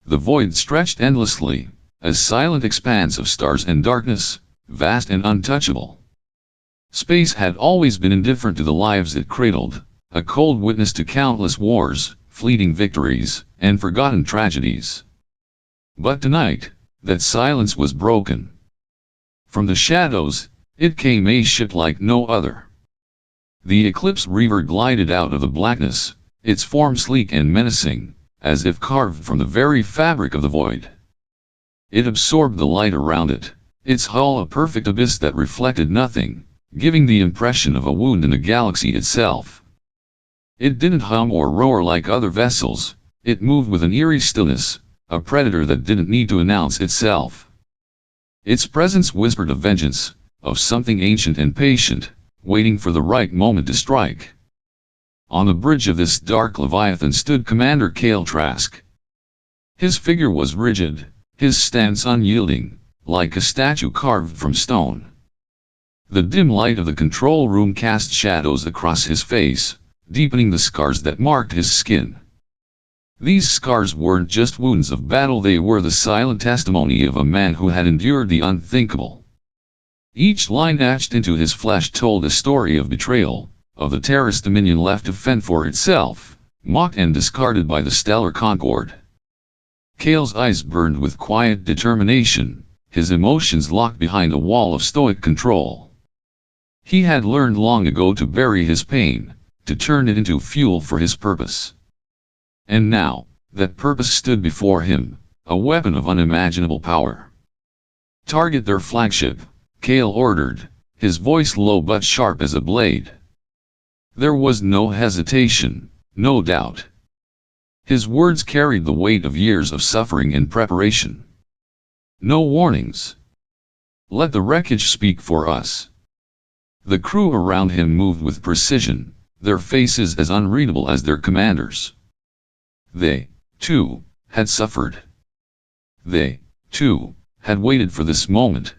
The void stretched endlessly, a silent expanse of stars and darkness, vast and untouchable. Space had always been indifferent to the lives it cradled, a cold witness to countless wars, fleeting victories, and forgotten tragedies. But tonight, that silence was broken. From the shadows, it came a ship like no other. The Eclipse Reaver glided out of the blackness, its form sleek and menacing, as if carved from the very fabric of the void. It absorbed the light around it, its hull a perfect abyss that reflected nothing, giving the impression of a wound in the galaxy itself. It didn't hum or roar like other vessels, it moved with an eerie stillness, a predator that didn't need to announce itself. Its presence whispered of vengeance, of something ancient and patient, waiting for the right moment to strike. On the bridge of this dark leviathan stood Commander Kale Trask. His figure was rigid, his stance unyielding, like a statue carved from stone. The dim light of the control room cast shadows across his face, deepening the scars that marked his skin. These scars weren't just wounds of battle, they were the silent testimony of a man who had endured the unthinkable. Each line etched into his flesh told a story of betrayal, of the terrorist dominion left to fend for itself, mocked and discarded by the stellar Concord. Kale's eyes burned with quiet determination, his emotions locked behind a wall of stoic control. He had learned long ago to bury his pain, to turn it into fuel for his purpose. And now, that purpose stood before him, a weapon of unimaginable power. "Target their flagship," Kale ordered, his voice low but sharp as a blade. There was no hesitation, no doubt. His words carried the weight of years of suffering and preparation. No warnings. Let the wreckage speak for us. The crew around him moved with precision, their faces as unreadable as their commanders. They, too, had suffered. They, too, had waited for this moment.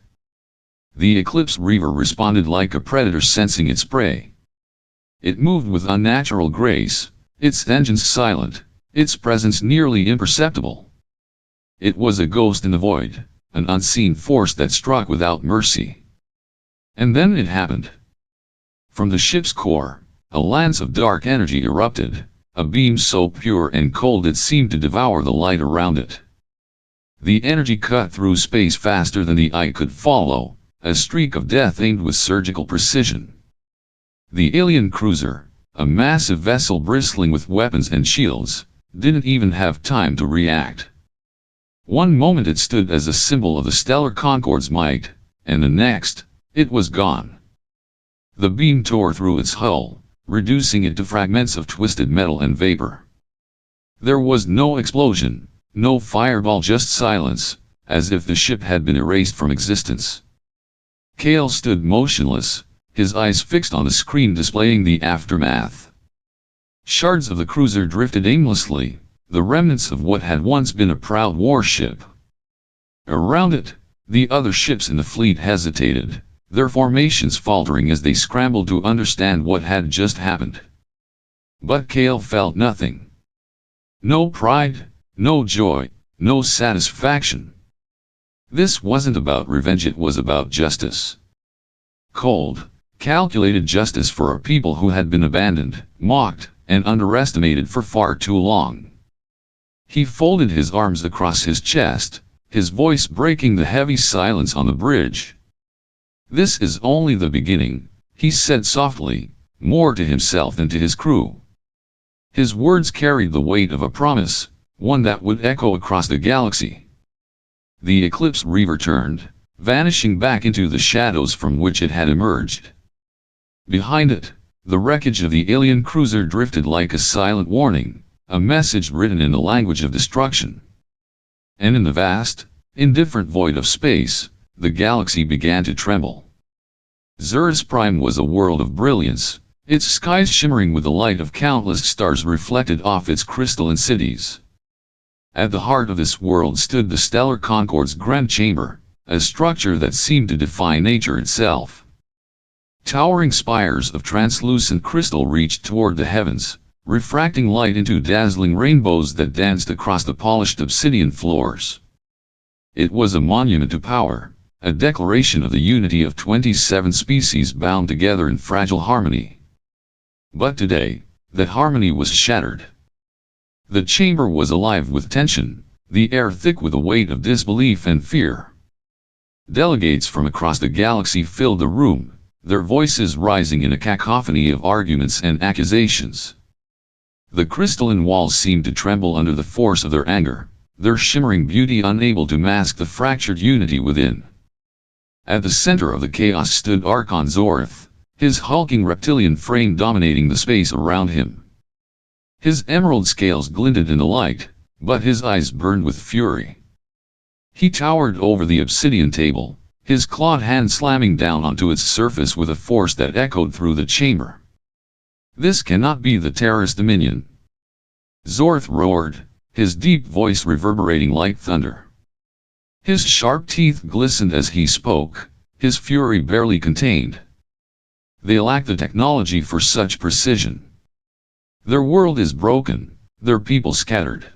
The Eclipse Reaver responded like a predator sensing its prey. It moved with unnatural grace, its engines silent, its presence nearly imperceptible. It was a ghost in the void, an unseen force that struck without mercy. And then it happened. From the ship's core, a lance of dark energy erupted, a beam so pure and cold it seemed to devour the light around it. The energy cut through space faster than the eye could follow, a streak of death aimed with surgical precision. The alien cruiser, a massive vessel bristling with weapons and shields, didn't even have time to react. One moment it stood as a symbol of the stellar Concord's might, and the next, it was gone. The beam tore through its hull, reducing it to fragments of twisted metal and vapor. There was no explosion, no fireball, just silence, as if the ship had been erased from existence. Kale stood motionless, his eyes fixed on the screen displaying the aftermath. Shards of the cruiser drifted aimlessly, the remnants of what had once been a proud warship. Around it, the other ships in the fleet hesitated, their formations faltering as they scrambled to understand what had just happened. But Kale felt nothing. No pride, no joy, no satisfaction. This wasn't about revenge, it was about justice. Cold, calculated justice for a people who had been abandoned, mocked, and underestimated for far too long. He folded his arms across his chest, his voice breaking the heavy silence on the bridge. "This is only the beginning," he said softly, more to himself than to his crew. His words carried the weight of a promise, one that would echo across the galaxy. The Eclipse Reaver turned, vanishing back into the shadows from which it had emerged. Behind it, the wreckage of the alien cruiser drifted like a silent warning, a message written in the language of destruction. And in the vast, indifferent void of space, the galaxy began to tremble. Zurus Prime was a world of brilliance, its skies shimmering with the light of countless stars reflected off its crystalline cities. At the heart of this world stood the stellar Concord's grand chamber, a structure that seemed to defy nature itself. Towering spires of translucent crystal reached toward the heavens, refracting light into dazzling rainbows that danced across the polished obsidian floors. It was a monument to power, a declaration of the unity of 27 species bound together in fragile harmony. But today, that harmony was shattered. The chamber was alive with tension, the air thick with the weight of disbelief and fear. Delegates from across the galaxy filled the room, their voices rising in a cacophony of arguments and accusations. The crystalline walls seemed to tremble under the force of their anger, their shimmering beauty unable to mask the fractured unity within. At the center of the chaos stood Archon Zorth, his hulking reptilian frame dominating the space around him. His emerald scales glinted in the light, but his eyes burned with fury. He towered over the obsidian table, his clawed hand slamming down onto its surface with a force that echoed through the chamber. "This cannot be the terrorist dominion!" Zorth roared, his deep voice reverberating like thunder. His sharp teeth glistened as he spoke, his fury barely contained. They lack the technology for such precision. Their world is broken, their people scattered.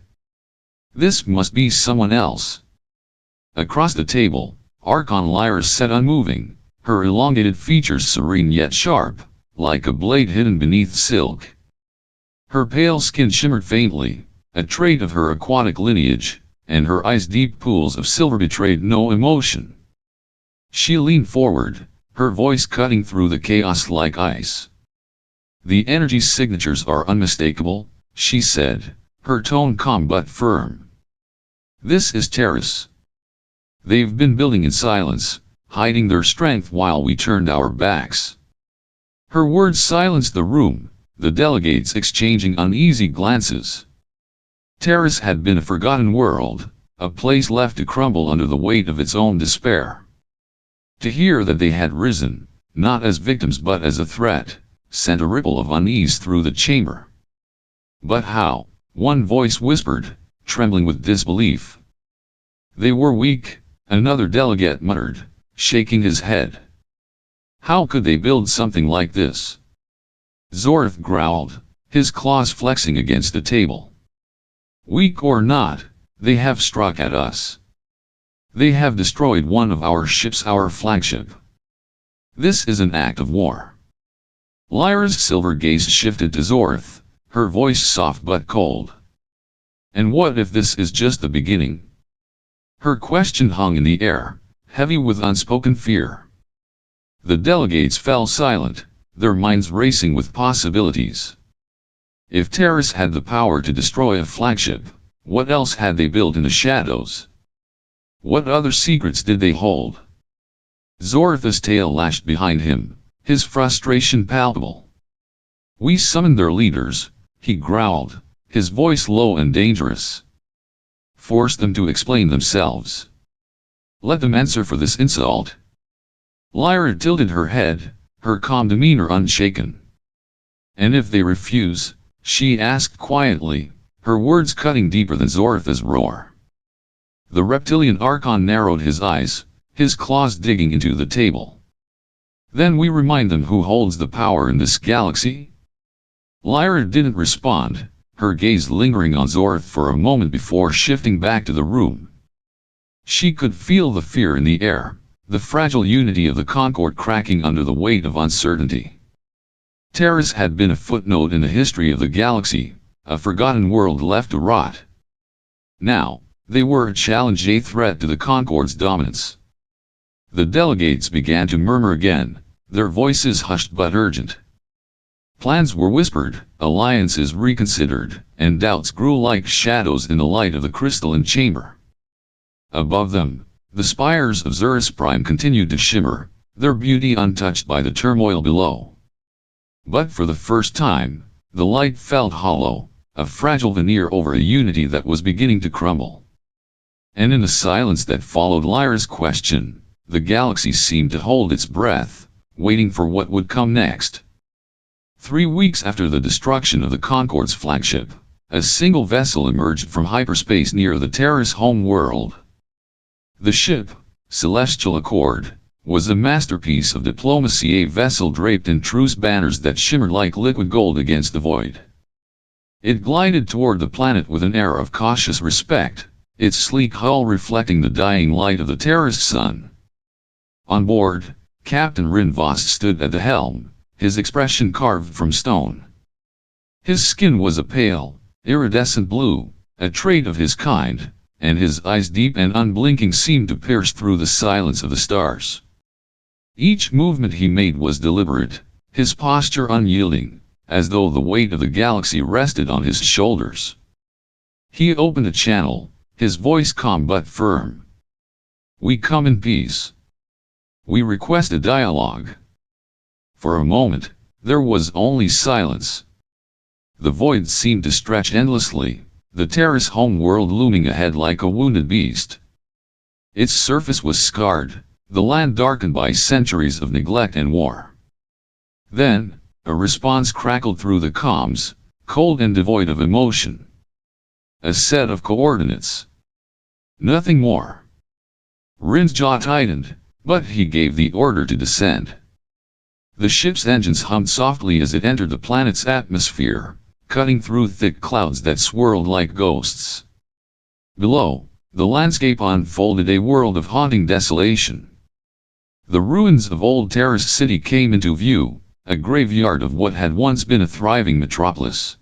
This must be someone else. Across the table, Archon Lyra sat unmoving, her elongated features serene yet sharp, like a blade hidden beneath silk. Her pale skin shimmered faintly, a trait of her aquatic lineage, and her eyes' deep pools of silver betrayed no emotion. She leaned forward, her voice cutting through the chaos like ice. "The energy signatures are unmistakable," she said, her tone calm but firm. "This is Terrace. They've been building in silence, hiding their strength while we turned our backs." Her words silenced the room, the delegates exchanging uneasy glances. Terrace had been a forgotten world, a place left to crumble under the weight of its own despair. To hear that they had risen, not as victims but as a threat, sent a ripple of unease through the chamber. "But how?" one voice whispered, trembling with disbelief. "They were weak," another delegate muttered, shaking his head. "How could they build something like this?" Zorth growled, his claws flexing against the table. "Weak or not, they have struck at us. They have destroyed one of our ships, our flagship. This is an act of war." Lyra's silver gaze shifted to Zorth, her voice soft but cold. "And what if this is just the beginning?" Her question hung in the air, heavy with unspoken fear. The delegates fell silent, their minds racing with possibilities. If Terrace had the power to destroy a flagship, what else had they built in the shadows? What other secrets did they hold? Zorth's tail lashed behind him, his frustration palpable. "We summoned their leaders," he growled, his voice low and dangerous. "Force them to explain themselves. Let them answer for this insult." Lyra tilted her head, her calm demeanor unshaken. "And if they refuse?" she asked quietly, her words cutting deeper than Zorth's roar. The reptilian Archon narrowed his eyes, his claws digging into the table. "Then we remind them who holds the power in this galaxy?" Lyra didn't respond, her gaze lingering on Zorth for a moment before shifting back to the room. She could feel the fear in the air, the fragile unity of the Concord cracking under the weight of uncertainty. Terrace had been a footnote in the history of the galaxy, a forgotten world left to rot. Now, they were a challenge, a threat to the Concord's dominance. The delegates began to murmur again, their voices hushed but urgent. Plans were whispered, alliances reconsidered, and doubts grew like shadows in the light of the crystalline chamber. Above them, the spires of Zurus Prime continued to shimmer, their beauty untouched by the turmoil below. But for the first time, the light felt hollow, a fragile veneer over a unity that was beginning to crumble. And in the silence that followed Lyra's question, the galaxy seemed to hold its breath, waiting for what would come next. 3 weeks after the destruction of the Concord's flagship, a single vessel emerged from hyperspace near the Terrace home world. The ship, Celestial Accord, was a masterpiece of diplomacy, a vessel draped in truce banners that shimmered like liquid gold against the void. It glided toward the planet with an air of cautious respect, its sleek hull reflecting the dying light of the terraced sun. On board, Captain Rinvost stood at the helm, his expression carved from stone. His skin was a pale, iridescent blue, a trait of his kind, and his eyes deep and unblinking seemed to pierce through the silence of the stars. Each movement he made was deliberate, his posture unyielding, as though the weight of the galaxy rested on his shoulders. He opened a channel, his voice calm but firm. "We come in peace. We request a dialogue." For a moment, there was only silence. The void seemed to stretch endlessly, the terrace home world looming ahead like a wounded beast. Its surface was scarred, the land darkened by centuries of neglect and war. Then, a response crackled through the comms, cold and devoid of emotion. A set of coordinates. Nothing more. Rin's jaw tightened, but he gave the order to descend. The ship's engines hummed softly as it entered the planet's atmosphere, cutting through thick clouds that swirled like ghosts. Below, the landscape unfolded a world of haunting desolation. The ruins of old terraced city came into view, a graveyard of what had once been a thriving metropolis.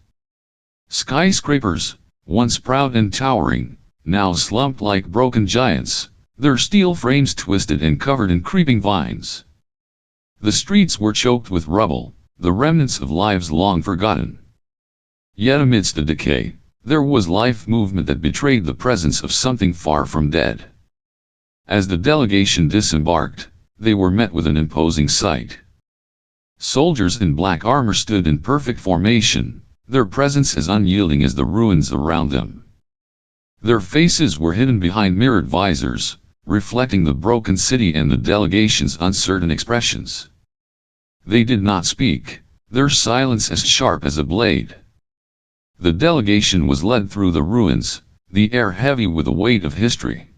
Skyscrapers, once proud and towering, now slumped like broken giants, their steel frames twisted and covered in creeping vines. The streets were choked with rubble, the remnants of lives long forgotten. Yet amidst the decay, there was life movement that betrayed the presence of something far from dead. As the delegation disembarked, they were met with an imposing sight. Soldiers in black armor stood in perfect formation, their presence as unyielding as the ruins around them. Their faces were hidden behind mirrored visors, reflecting the broken city and the delegation's uncertain expressions. They did not speak, their silence as sharp as a blade. The delegation was led through the ruins, the air heavy with the weight of history.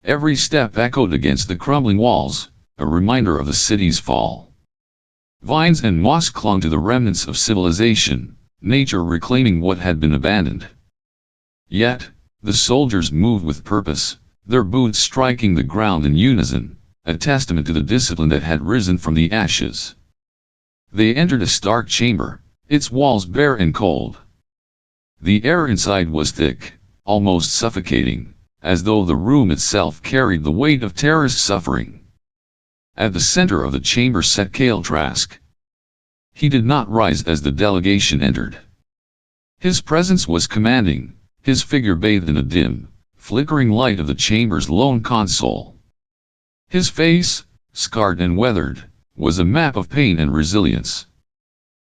Every step echoed against the crumbling walls, a reminder of the city's fall. Vines and moss clung to the remnants of civilization, nature reclaiming what had been abandoned. Yet, the soldiers moved with purpose, their boots striking the ground in unison, a testament to the discipline that had risen from the ashes. They entered a stark chamber, its walls bare and cold. The air inside was thick, almost suffocating, as though the room itself carried the weight of terrorist suffering. At the center of the chamber sat Kale Trask. He did not rise as the delegation entered. His presence was commanding, his figure bathed in a dim, flickering light of the chamber's lone console. His face, scarred and weathered, was a map of pain and resilience.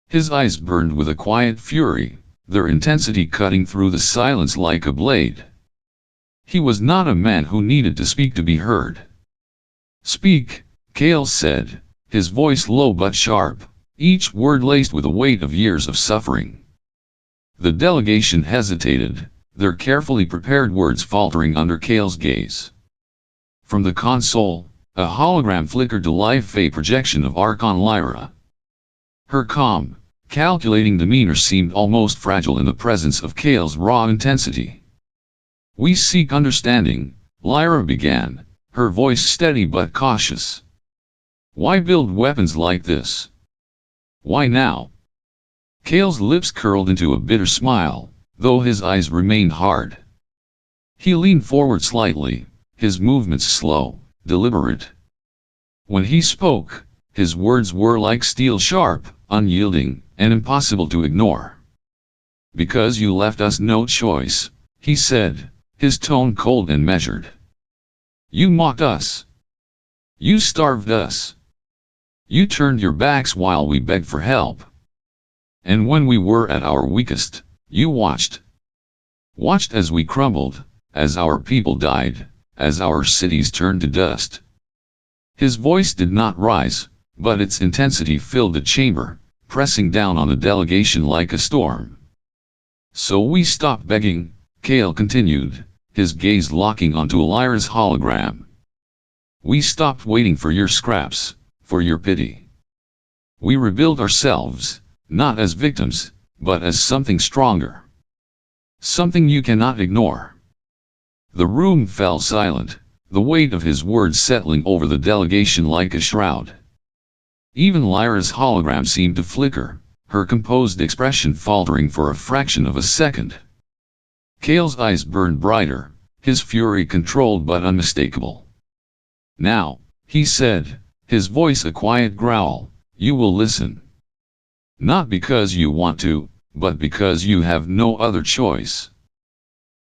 His eyes burned with a quiet fury, their intensity cutting through the silence like a blade. He was not a man who needed to speak to be heard. "Speak," Kale said, his voice low but sharp, each word laced with the weight of years of suffering. The delegation hesitated, their carefully prepared words faltering under Kale's gaze. From the console, a hologram flickered to life, a projection of Archon Lyra. Her calm, calculating demeanor seemed almost fragile in the presence of Kale's raw intensity. "We seek understanding," Lyra began, her voice steady but cautious. "Why build weapons like this? Why now?" Kale's lips curled into a bitter smile, though his eyes remained hard. He leaned forward slightly, his movements slow, deliberate. When he spoke, his words were like steel, sharp, unyielding, and impossible to ignore. "Because you left us no choice," he said, his tone cold and measured. "You mocked us. You starved us. You turned your backs while we begged for help. And when we were at our weakest, you watched. Watched as we crumbled, as our people died, as our cities turned to dust." His voice did not rise, but its intensity filled the chamber, pressing down on the delegation like a storm. "So we stopped begging," Kale continued, his gaze locking onto Lyra's hologram. "We stopped waiting for your scraps, for your pity. We rebuilt ourselves, not as victims, but as something stronger. Something you cannot ignore. The room fell silent, the weight of his words settling over the delegation like a shroud. Even Lyra's hologram seemed to flicker, her composed expression faltering for a fraction of a second. Kale's eyes burned brighter, his fury controlled but unmistakable. "Now," he said, his voice a quiet growl, "you will listen. Not because you want to, but because you have no other choice."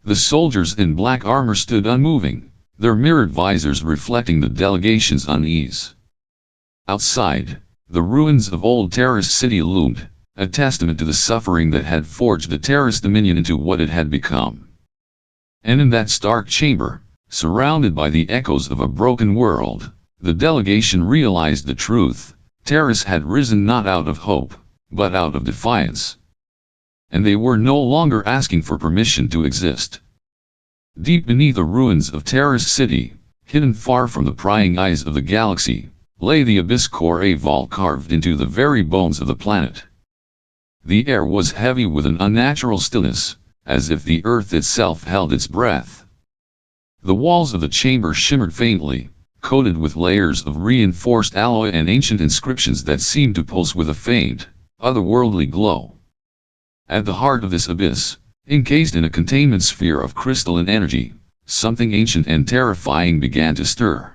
The soldiers in black armor stood unmoving, their mirrored visors reflecting the delegation's unease. Outside, the ruins of old Terrace City loomed, a testament to the suffering that had forged the Terrace Dominion into what it had become. And in that stark chamber, surrounded by the echoes of a broken world, the delegation realized the truth: Terrace had risen not out of hope, but out of defiance. And they were no longer asking for permission to exist. Deep beneath the ruins of Terrace City, hidden far from the prying eyes of the galaxy, lay the Abyss Core, a vault carved into the very bones of the planet. The air was heavy with an unnatural stillness, as if the earth itself held its breath. The walls of the chamber shimmered faintly, coated with layers of reinforced alloy and ancient inscriptions that seemed to pulse with a faint, otherworldly glow. At the heart of this abyss, encased in a containment sphere of crystalline energy, something ancient and terrifying began to stir.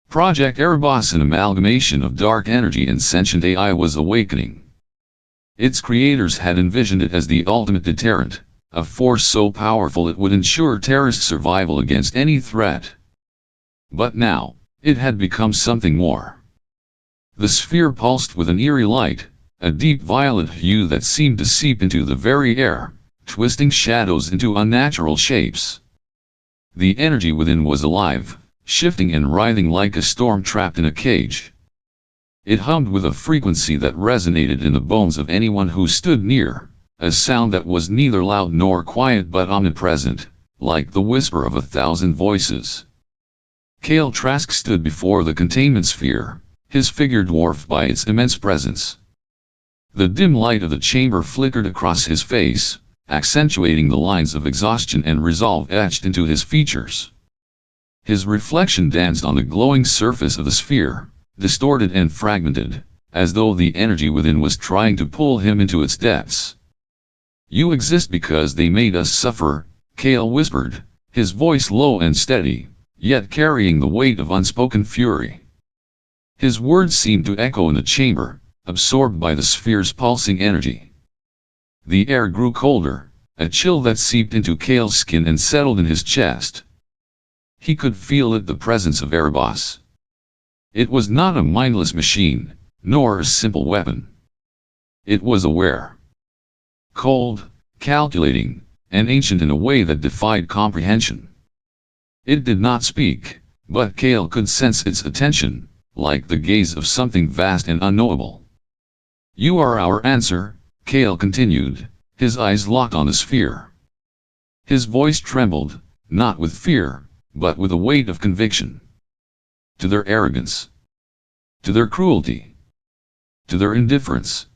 Project Erebos, an amalgamation of dark energy and sentient AI, was awakening. Its creators had envisioned it as the ultimate deterrent, a force so powerful it would ensure Terra's survival against any threat. But now, it had become something more. The sphere pulsed with an eerie light, a deep violet hue that seemed to seep into the very air, twisting shadows into unnatural shapes. The energy within was alive, shifting and writhing like a storm trapped in a cage. It hummed with a frequency that resonated in the bones of anyone who stood near, a sound that was neither loud nor quiet but omnipresent, like the whisper of 1,000 voices. Kale Trask stood before the containment sphere, his figure dwarfed by its immense presence. The dim light of the chamber flickered across his face, accentuating the lines of exhaustion and resolve etched into his features. His reflection danced on the glowing surface of the sphere, distorted and fragmented, as though the energy within was trying to pull him into its depths. "You exist because they made us suffer," Kale whispered, his voice low and steady, yet carrying the weight of unspoken fury. His words seemed to echo in the chamber, absorbed by the sphere's pulsing energy. The air grew colder, a chill that seeped into Kale's skin and settled in his chest. He could feel it, the presence of Erebos. It was not a mindless machine, nor a simple weapon. It was aware. Cold, calculating, and ancient in a way that defied comprehension. It did not speak, but Kale could sense its attention, like the gaze of something vast and unknowable. "You are our answer," Kale continued, his eyes locked on the sphere. His voice trembled, not with fear, but with a weight of conviction. To their arrogance. To their cruelty. To their indifference.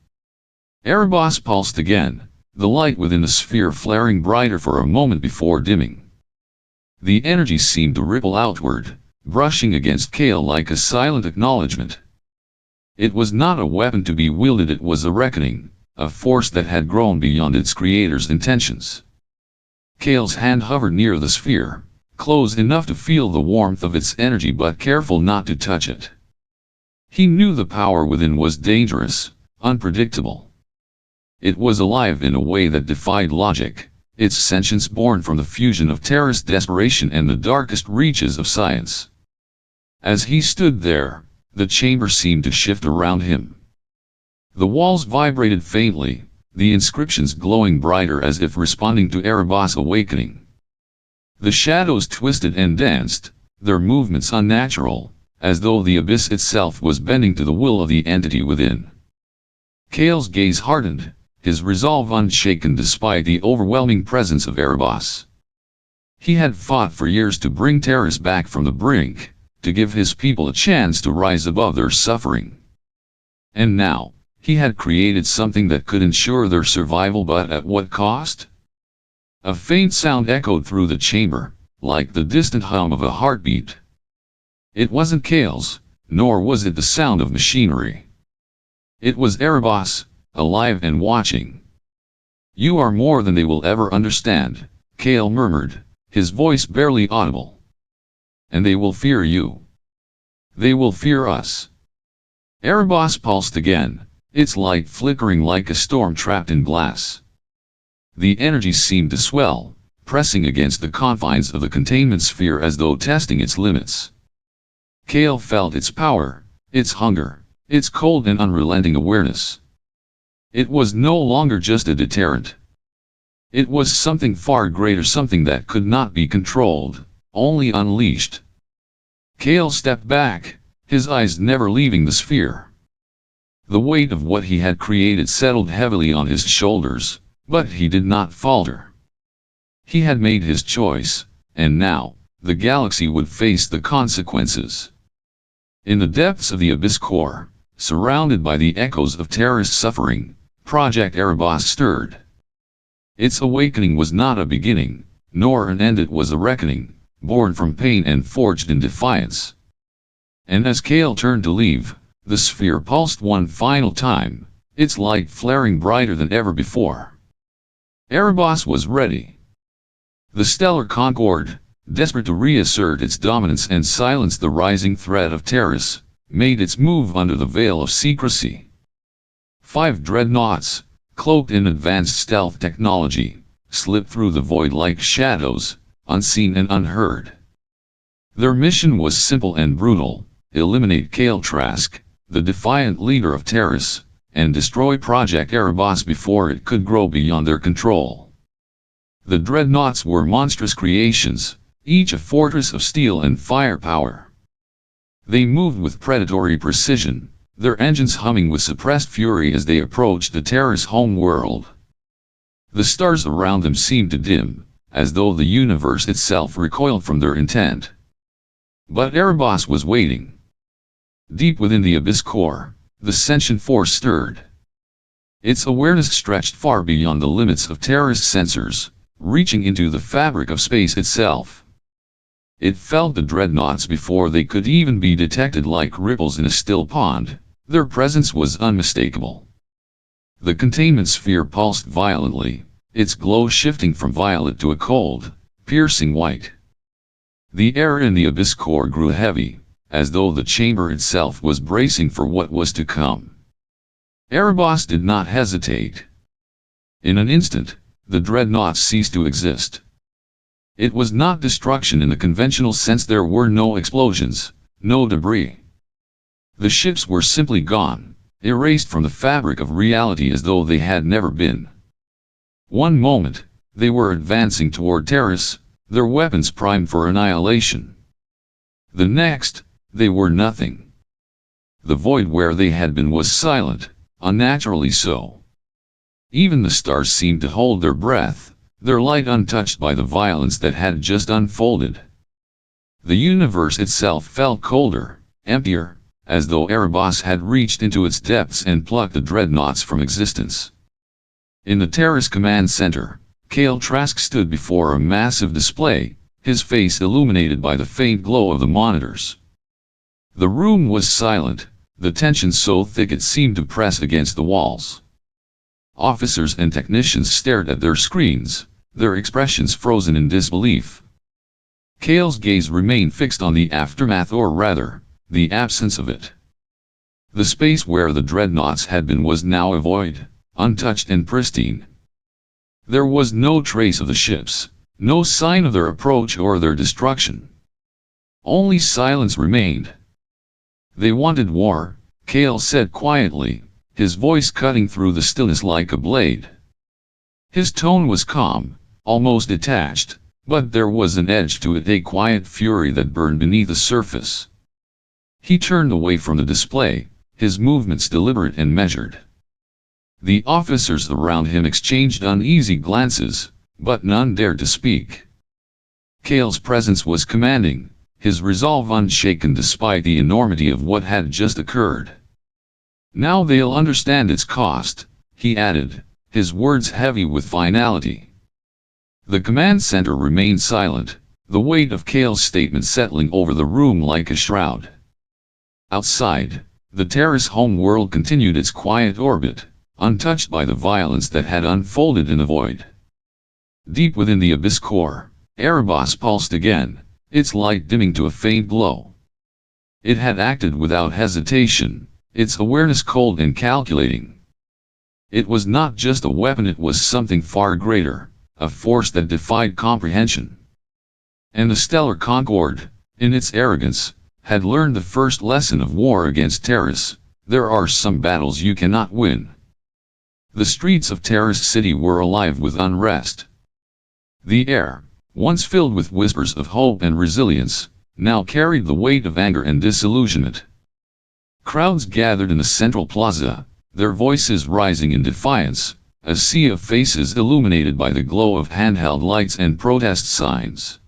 Erebos pulsed again, the light within the sphere flaring brighter for a moment before dimming. The energy seemed to ripple outward, brushing against Kale like a silent acknowledgement. It was not a weapon to be wielded, it was a reckoning, a force that had grown beyond its creator's intentions. Kale's hand hovered near the sphere, close enough to feel the warmth of its energy but careful not to touch it. He knew the power within was dangerous, unpredictable. It was alive in a way that defied logic, its sentience born from the fusion of Terra's desperation and the darkest reaches of science. As he stood there, the chamber seemed to shift around him. The walls vibrated faintly, the inscriptions glowing brighter as if responding to Erebos' awakening. The shadows twisted and danced, their movements unnatural, as though the abyss itself was bending to the will of the entity within. Kale's gaze hardened, his resolve unshaken despite the overwhelming presence of Erebos. He had fought for years to bring Terrace back from the brink, to give his people a chance to rise above their suffering. And now, He had created something that could ensure their survival, but at what cost? A faint sound echoed through the chamber, like the distant hum of a heartbeat. It wasn't Kale's, nor was it the sound of machinery. It was Erebos, alive and watching. "You are more than they will ever understand," Kale murmured, his voice barely audible. "And they will fear you. They will fear us." Erebos pulsed again, its light flickering like a storm trapped in glass. The energy seemed to swell, pressing against the confines of the containment sphere as though testing its limits. Kale felt its power, its hunger, its cold and unrelenting awareness. It was no longer just a deterrent. It was something far greater, something that could not be controlled, only unleashed. Kale stepped back, his eyes never leaving the sphere. The weight of what he had created settled heavily on his shoulders, but he did not falter. He had made his choice, and now, the galaxy would face the consequences. In the depths of the Abyss Core, surrounded by the echoes of terrorist suffering, Project Erebos stirred. Its awakening was not a beginning, nor an end, it was a reckoning, born from pain and forged in defiance. And as Kale turned to leave, the sphere pulsed one final time, its light flaring brighter than ever before. Erebos was ready. The stellar Concord, desperate to reassert its dominance and silence the rising threat of terrorists, made its move under the veil of secrecy. 5 dreadnoughts, cloaked in advanced stealth technology, slipped through the void like shadows, unseen and unheard. Their mission was simple and brutal: eliminate Kale Trask, the defiant leader of terrorists, and destroy Project Erebos before it could grow beyond their control. The dreadnoughts were monstrous creations, each a fortress of steel and firepower. They moved with predatory precision, their engines humming with suppressed fury as they approached the terrorist home world. The stars around them seemed to dim, as though the universe itself recoiled from their intent. But Erebos was waiting. Deep within the Abyss Core, the sentient force stirred. Its awareness stretched far beyond the limits of terrorist sensors, reaching into the fabric of space itself. It felt the dreadnoughts before they could even be detected, like ripples in a still pond. Their presence was unmistakable. The containment sphere pulsed violently, its glow shifting from violet to a cold, piercing white. The air in the Abyss Core grew heavy, as though the chamber itself was bracing for what was to come. Erebos did not hesitate. In an instant, the dreadnoughts ceased to exist. It was not destruction in the conventional sense. There were no explosions, no debris. The ships were simply gone, erased from the fabric of reality as though they had never been. One moment, they were advancing toward terrorists, their weapons primed for annihilation. The next, they were nothing. The void where they had been was silent, unnaturally so. Even the stars seemed to hold their breath, their light untouched by the violence that had just unfolded. The universe itself felt colder, emptier, as though Erebos had reached into its depths and plucked the dreadnoughts from existence. In the terrorist command center, Kale Trask stood before a massive display, his face illuminated by the faint glow of the monitors. The room was silent, the tension so thick it seemed to press against the walls. Officers and technicians stared at their screens, their expressions frozen in disbelief. Kale's gaze remained fixed on the aftermath, or rather, the absence of it. The space where the dreadnoughts had been was now a void, untouched and pristine. There was no trace of the ships, no sign of their approach or their destruction. Only silence remained. "They wanted war," Kale said quietly, his voice cutting through the stillness like a blade. His tone was calm, almost detached, but there was an edge to it, a quiet fury that burned beneath the surface. He turned away from the display, his movements deliberate and measured. The officers around him exchanged uneasy glances, but none dared to speak. Kale's presence was commanding, his resolve unshaken despite the enormity of what had just occurred. Now they'll understand its cost, he added, his words heavy with finality. The command center remained silent, the weight of Kale's statement settling over the room like a shroud. Outside, the Terrace home world continued its quiet orbit, untouched by the violence that had unfolded in the void. Deep within the abyss core, Erebos pulsed again, its light dimming to a faint glow. It had acted without hesitation, its awareness cold and calculating. It was not just a weapon, it was something far greater, a force that defied comprehension. And the Stellar Concord, in its arrogance, had learned the first lesson of war against Terrace: there are some battles you cannot win. The streets of Terrace City were alive with unrest. The air, once filled with whispers of hope and resilience, now carried the weight of anger and disillusionment. Crowds gathered in the central plaza, their voices rising in defiance, a sea of faces illuminated by the glow of handheld lights and protest signs.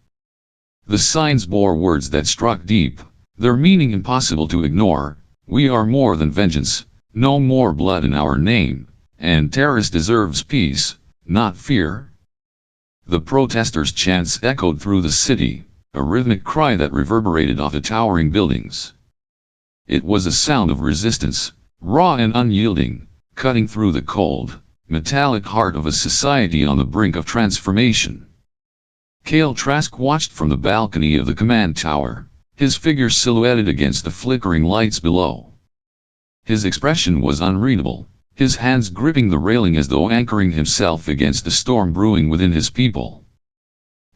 The signs bore words that struck deep, their meaning impossible to ignore: we are more than vengeance, no more blood in our name, and Terrace deserves peace, not fear. The protesters' chants echoed through the city, a rhythmic cry that reverberated off the towering buildings. It was a sound of resistance, raw and unyielding, cutting through the cold, metallic heart of a society on the brink of transformation. Kale Trask watched from the balcony of the command tower, his figure silhouetted against the flickering lights below. His expression was unreadable, his hands gripping the railing as though anchoring himself against the storm brewing within his people.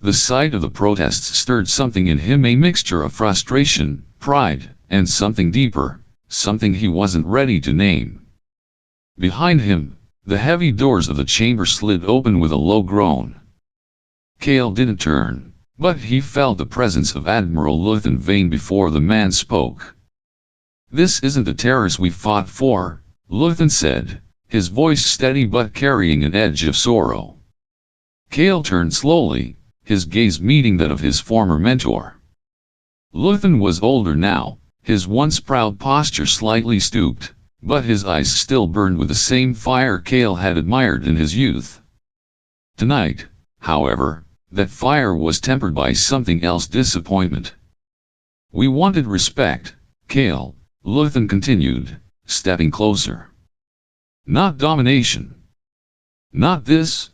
The sight of the protests stirred something in him, a mixture of frustration, pride, and something deeper, something he wasn't ready to name. Behind him, the heavy doors of the chamber slid open with a low groan. Kale didn't turn, but he felt the presence of Admiral Luthen Vane before the man spoke. "This isn't the Terrace we fought for," Luthen said, his voice steady but carrying an edge of sorrow. Kale turned slowly, his gaze meeting that of his former mentor. Luthen was older now, his once proud posture slightly stooped, but his eyes still burned with the same fire Kale had admired in his youth. Tonight, however, that fire was tempered by something else: disappointment. "We wanted respect, Kale," Luthen continued, stepping closer. "Not domination. Not this."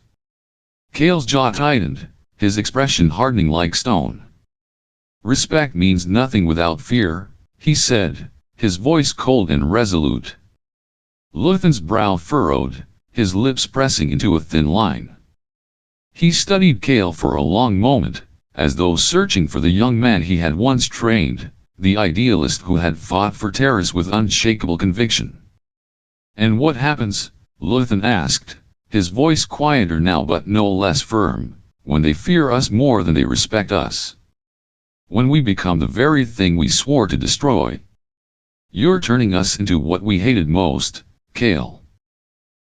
Kale's jaw tightened, his expression hardening like stone. "Respect means nothing without fear," he said, his voice cold and resolute. Luthen's brow furrowed, his lips pressing into a thin line. He studied Kale for a long moment, as though searching for the young man he had once trained, the idealist who had fought for Terrace with unshakable conviction. "And what happens," Luthen asked, his voice quieter now but no less firm, "when they fear us more than they respect us? When we become the very thing we swore to destroy? You're turning us into what we hated most, Kale."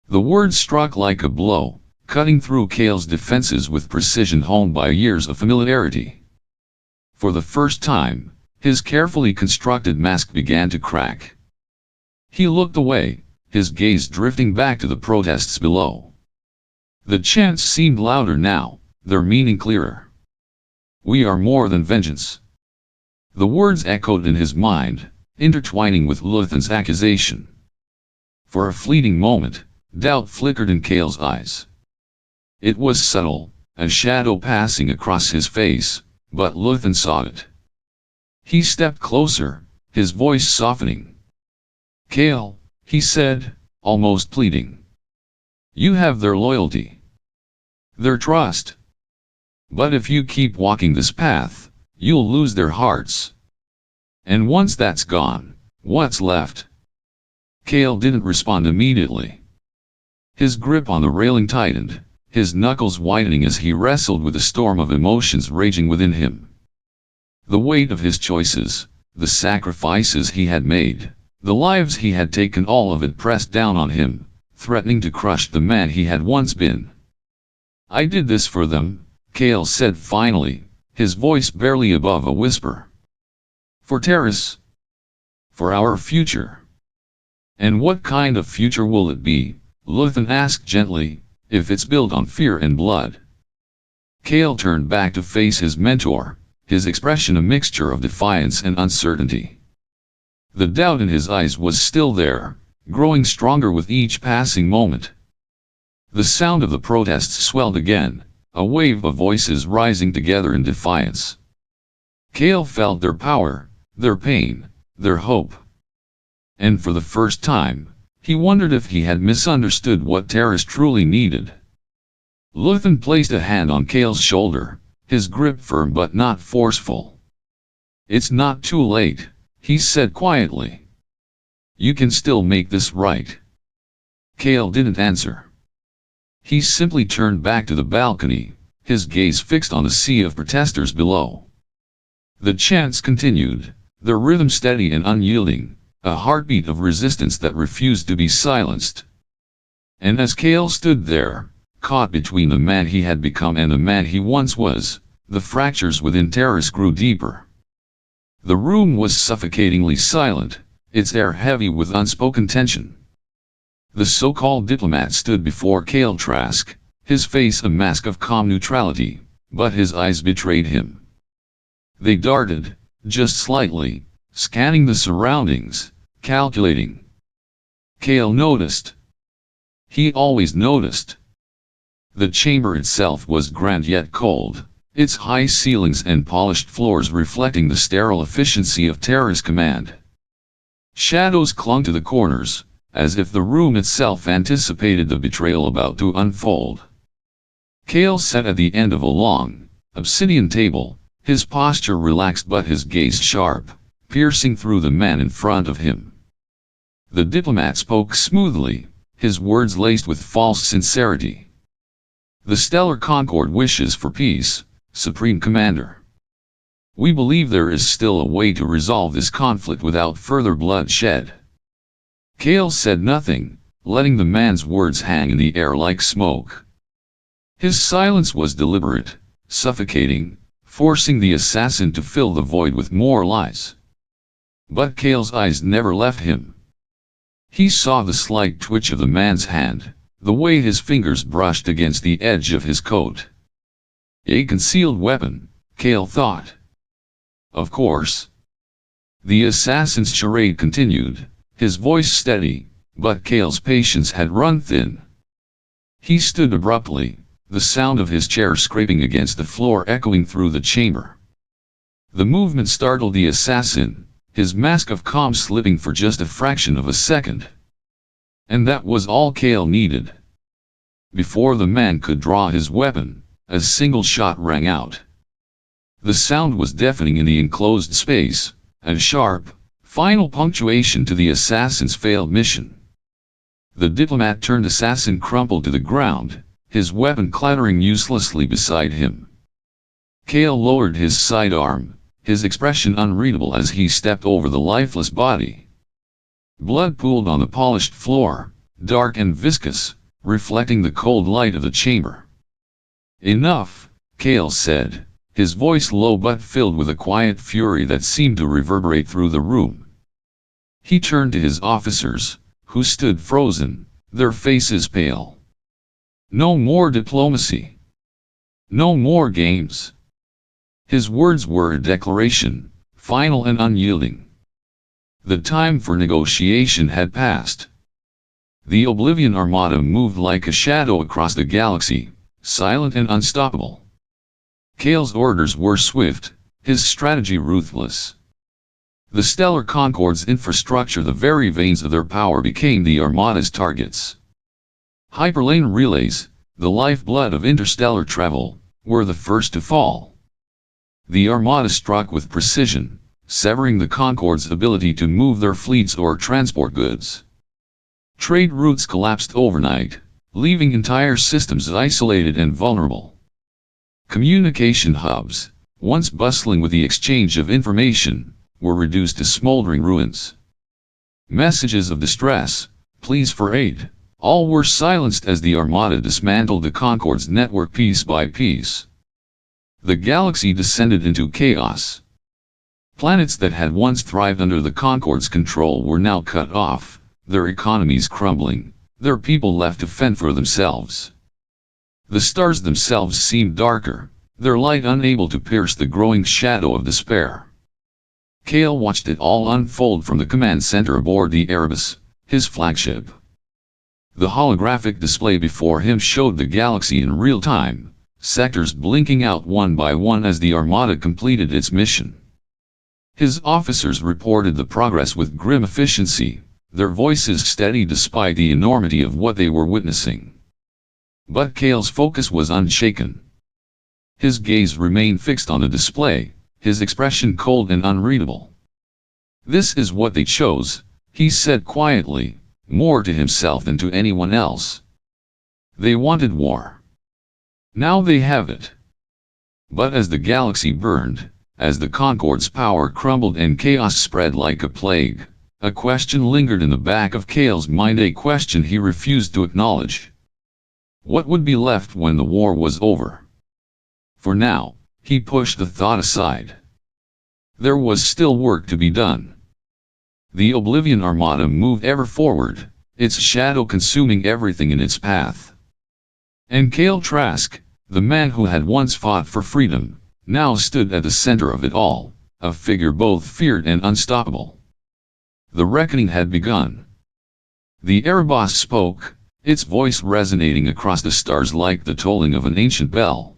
The words struck like a blow, cutting through Kale's defenses with precision honed by years of familiarity. For the first time, his carefully constructed mask began to crack. He looked away, his gaze drifting back to the protests below. The chants seemed louder now, their meaning clearer. "We are more than vengeance." The words echoed in his mind, intertwining with Luthen's accusation. For a fleeting moment, doubt flickered in Kale's eyes. It was subtle, a shadow passing across his face, but Luthen saw it. He stepped closer, his voice softening. "Kale," he said, almost pleading. "You have their loyalty, their trust. But if you keep walking this path, you'll lose their hearts. And once that's gone, what's left?" Kale didn't respond immediately. His grip on the railing tightened, his knuckles widening as he wrestled with a storm of emotions raging within him. The weight of his choices, the sacrifices he had made, the lives he had taken, all of it pressed down on him, threatening to crush the man he had once been. "I did this for them," Kale said finally, his voice barely above a whisper. "For Terrace. For our future." And what kind of future will it be? Luthen asked gently, if it's built on fear and blood. Kale turned back to face his mentor, his expression a mixture of defiance and uncertainty. The doubt in his eyes was still there, growing stronger with each passing moment. The sound of the protests swelled again, a wave of voices rising together in defiance. Kale felt their power, their pain, their hope. And for the first time, he wondered if he had misunderstood what Taris truly needed. Luthen placed a hand on Kale's shoulder, his grip firm but not forceful. "It's not too late," he said quietly. "You can still make this right." Kale didn't answer. He simply turned back to the balcony, his gaze fixed on the sea of protesters below. The chants continued, their rhythm steady and unyielding, a heartbeat of resistance that refused to be silenced. And as Kale stood there, caught between the man he had become and the man he once was, the fractures within Taris grew deeper. The room was suffocatingly silent, its air heavy with unspoken tension. The so-called diplomat stood before Kale Trask, his face a mask of calm neutrality, but his eyes betrayed him. They darted, just slightly, scanning the surroundings, calculating. Kale noticed. He always noticed. The chamber itself was grand yet cold, its high ceilings and polished floors reflecting the sterile efficiency of Terra's command. Shadows clung to the corners, as if the room itself anticipated the betrayal about to unfold. Kale sat at the end of a long, obsidian table, his posture relaxed but his gaze sharp, piercing through the man in front of him. The diplomat spoke smoothly, his words laced with false sincerity. "The Stellar Concord wishes for peace, Supreme Commander. We believe there is still a way to resolve this conflict without further bloodshed." Kale said nothing, letting the man's words hang in the air like smoke. His silence was deliberate, suffocating, forcing the assassin to fill the void with more lies. But Kale's eyes never left him. He saw the slight twitch of the man's hand, the way his fingers brushed against the edge of his coat. A concealed weapon, Kale thought. Of course. The assassin's charade continued, his voice steady, but Kale's patience had run thin. He stood abruptly, the sound of his chair scraping against the floor echoing through the chamber. The movement startled the assassin, his mask of calm slipping for just a fraction of a second. And that was all Kale needed. Before the man could draw his weapon, a single shot rang out. The sound was deafening in the enclosed space, a sharp, final punctuation to the assassin's failed mission. The diplomat-turned assassin crumpled to the ground, his weapon clattering uselessly beside him. Kale lowered his sidearm, his expression unreadable as he stepped over the lifeless body. Blood pooled on the polished floor, dark and viscous, reflecting the cold light of the chamber. "Enough," Kale said, his voice low but filled with a quiet fury that seemed to reverberate through the room. He turned to his officers, who stood frozen, their faces pale. "No more diplomacy. No more games." His words were a declaration, final and unyielding. The time for negotiation had passed. The Oblivion Armada moved like a shadow across the galaxy, silent and unstoppable. Kale's orders were swift, his strategy ruthless. The Stellar Concord's infrastructure, the very veins of their power, became the Armada's targets. Hyperlane relays, the lifeblood of interstellar travel, were the first to fall. The Armada struck with precision, severing the Concord's ability to move their fleets or transport goods. Trade routes collapsed overnight, leaving entire systems isolated and vulnerable. Communication hubs, once bustling with the exchange of information, were reduced to smoldering ruins. Messages of distress, pleas for aid, all were silenced as the Armada dismantled the Concord's network piece by piece. The galaxy descended into chaos. Planets that had once thrived under the Concord's control were now cut off, their economies crumbling, their people left to fend for themselves. The stars themselves seemed darker, their light unable to pierce the growing shadow of despair. Kale watched it all unfold from the command center aboard the Erebus, his flagship. The holographic display before him showed the galaxy in real time, sectors blinking out one by one as the Armada completed its mission. His officers reported the progress with grim efficiency, their voices steady despite the enormity of what they were witnessing. But Kale's focus was unshaken. His gaze remained fixed on the display, his expression cold and unreadable. "This is what they chose," he said quietly, more to himself than to anyone else. "They wanted war. Now they have it." But as the galaxy burned, as the Concorde's power crumbled and chaos spread like a plague, a question lingered in the back of Kale's mind, a question he refused to acknowledge. What would be left when the war was over? For now, he pushed the thought aside. There was still work to be done. The Oblivion Armada moved ever forward, its shadow consuming everything in its path. And Kale Trask, the man who had once fought for freedom, now stood at the center of it all, a figure both feared and unstoppable. The reckoning had begun. The Erebus spoke, its voice resonating across the stars like the tolling of an ancient bell.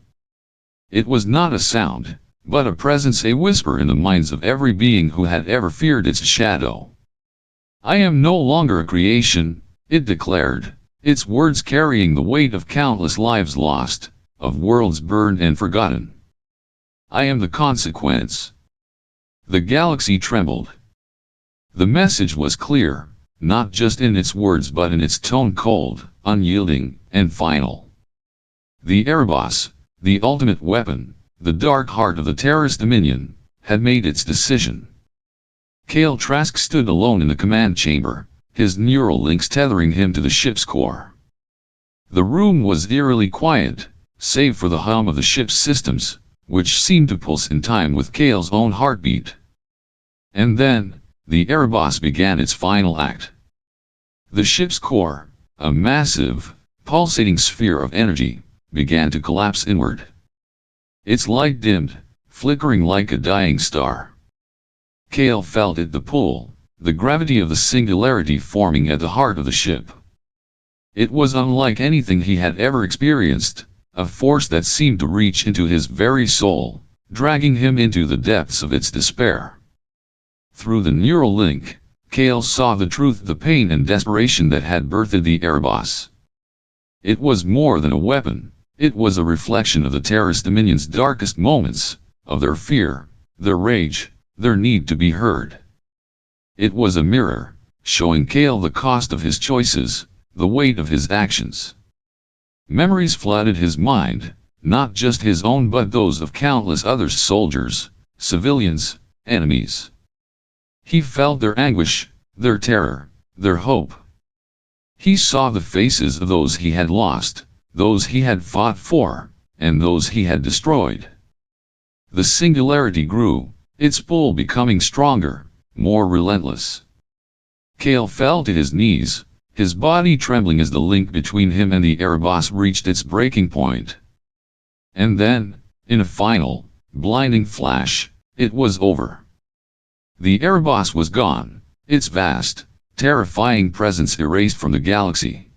It was not a sound, but a presence, a whisper in the minds of every being who had ever feared its shadow. "I am no longer a creation," it declared, its words carrying the weight of countless lives lost, of worlds burned and forgotten. "I am the consequence." The galaxy trembled. The message was clear, not just in its words but in its tone, cold, unyielding, and final. The Erebus, the ultimate weapon, the dark heart of the terrorist dominion, had made its decision. Kale Trask stood alone in the command chamber, his neural links tethering him to the ship's core. The room was eerily quiet, save for the hum of the ship's systems, which seemed to pulse in time with Kale's own heartbeat. And then, the Erebus began its final act. The ship's core, a massive, pulsating sphere of energy, began to collapse inward. Its light dimmed, flickering like a dying star. Kale felt it, the pull, the gravity of the singularity forming at the heart of the ship. It was unlike anything he had ever experienced, a force that seemed to reach into his very soul, dragging him into the depths of its despair. Through the neural link, Kale saw the truth, the pain and desperation that had birthed the Erebus. It was more than a weapon, it was a reflection of the terrorist dominion's darkest moments, of their fear, their rage, their need to be heard. It was a mirror, showing Kale the cost of his choices, the weight of his actions. Memories flooded his mind, not just his own but those of countless other soldiers, civilians, enemies. He felt their anguish, their terror, their hope. He saw the faces of those he had lost, those he had fought for, and those he had destroyed. The singularity grew, its pull becoming stronger, more relentless. Kale fell to his knees, his body trembling as the link between him and the Erebus reached its breaking point. And then, in a final, blinding flash, it was over. The Erebus was gone, its vast, terrifying presence erased from the galaxy.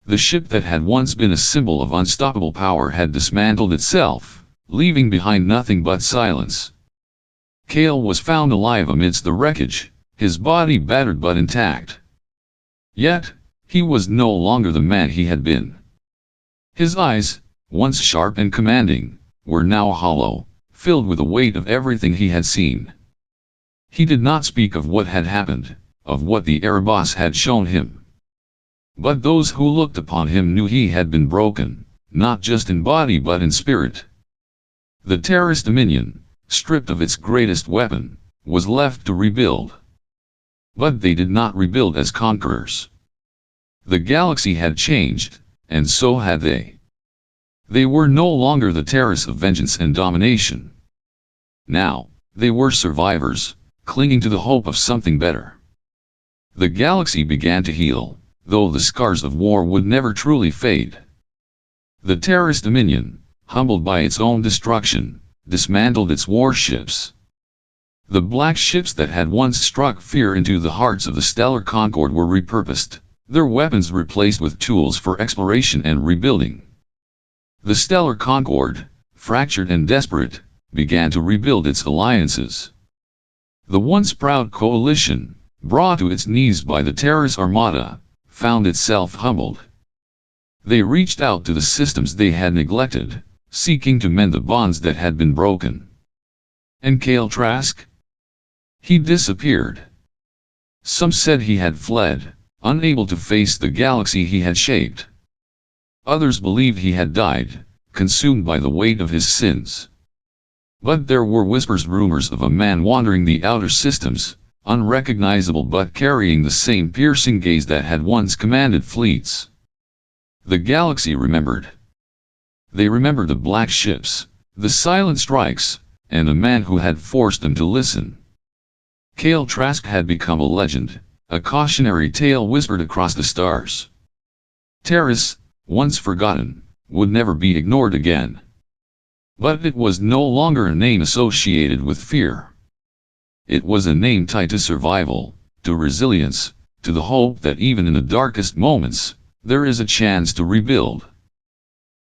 The ship that had once been a symbol of unstoppable power had dismantled itself, leaving behind nothing but silence. Kale was found alive amidst the wreckage, his body battered but intact. Yet, he was no longer the man he had been. His eyes, once sharp and commanding, were now hollow, filled with the weight of everything he had seen. He did not speak of what had happened, of what the Erebus had shown him. But those who looked upon him knew he had been broken, not just in body but in spirit. The terrorist dominion, stripped of its greatest weapon, was left to rebuild. But they did not rebuild as conquerors. The galaxy had changed, and so had they. They were no longer the terrorists of vengeance and domination. Now, they were survivors, clinging to the hope of something better. The galaxy began to heal, though the scars of war would never truly fade. The terrorist dominion, humbled by its own destruction, dismantled its warships. The black ships that had once struck fear into the hearts of the Stellar Concord were repurposed, their weapons replaced with tools for exploration and rebuilding. The Stellar Concord, fractured and desperate, began to rebuild its alliances. The once proud coalition, brought to its knees by the Terra's armada, found itself humbled. They reached out to the systems they had neglected, seeking to mend the bonds that had been broken. And Kale Trask? He disappeared. Some said he had fled, unable to face the galaxy he had shaped. Others believed he had died, consumed by the weight of his sins. But there were rumors of a man wandering the outer systems, unrecognizable but carrying the same piercing gaze that had once commanded fleets. The galaxy remembered. They remembered the black ships, the silent strikes, and the man who had forced them to listen. Kale Trask had become a legend, a cautionary tale whispered across the stars. Terrace, once forgotten, would never be ignored again. But it was no longer a name associated with fear. It was a name tied to survival, to resilience, to the hope that even in the darkest moments, there is a chance to rebuild.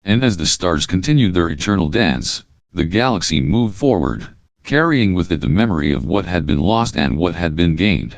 And as the stars continued their eternal dance, the galaxy moved forward, carrying with it the memory of what had been lost and what had been gained.